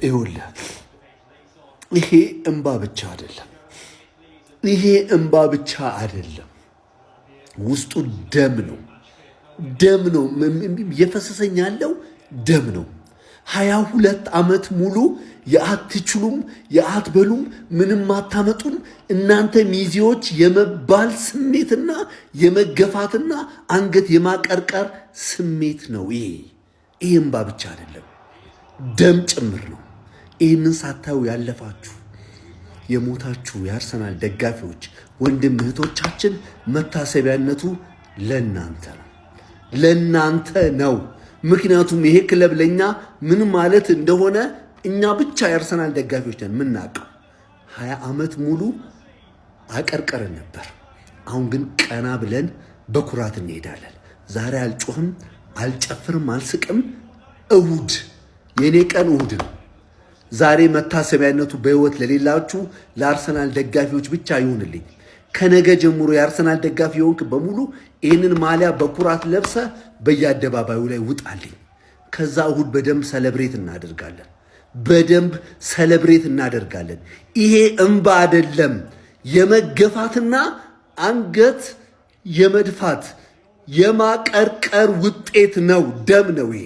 ይኸውልህ ይሄ እንባ ብቻ አይደለም። ይሄ እንባ ብቻ አይደለም። ውስጡ ደም ነው። ደም ነው እየፈሰሰኝ ያለው ደም ነው። 22 ዓመት ሙሉ የአትችሉም የአትበሉም ምንም አታመጡም እናንተ ሚዜዎች የመባል ስሜትና የመገፋትና አንገት የማቀርቀር ስሜት ነው። ይሄ እንባ ብቻ አይደለም፣ ደም ጭምር ነው። ይህንን ሳታዩ ያለፋችሁ የሞታችሁ የአርሰናል ደጋፊዎች ወንድም እህቶቻችን መታሰቢያነቱ ለናንተ ነው፣ ለናንተ ነው። ምክንያቱም ይሄ ክለብ ለኛ ምን ማለት እንደሆነ እኛ ብቻ የአርሰናል ደጋፊዎች ነን የምናውቀው። 20 ዓመት ሙሉ አቀርቀርን ነበር። አሁን ግን ቀና ብለን በኩራት እንሄዳለን። ዛሬ አልጮህም፣ አልጨፍርም፣ አልስቅም። እሁድ የኔ ቀን እሁድ ነው። ዛሬ መታሰቢያነቱ በህይወት ለሌላችሁ ለአርሰናል ደጋፊዎች ብቻ ይሁንልኝ። ከነገ ጀምሮ የአርሰናል ደጋፊ የሆንክ በሙሉ ይህንን ማሊያ በኩራት ለብሰ በየአደባባዩ ላይ ውጣልኝ። ከዛ እሁድ በደንብ ሰለብሬት እናደርጋለን፣ በደንብ ሰለብሬት እናደርጋለን። ይሄ እንባ አይደለም፣ የመገፋትና አንገት የመድፋት የማቀርቀር ውጤት ነው። ደም ነው ይሄ።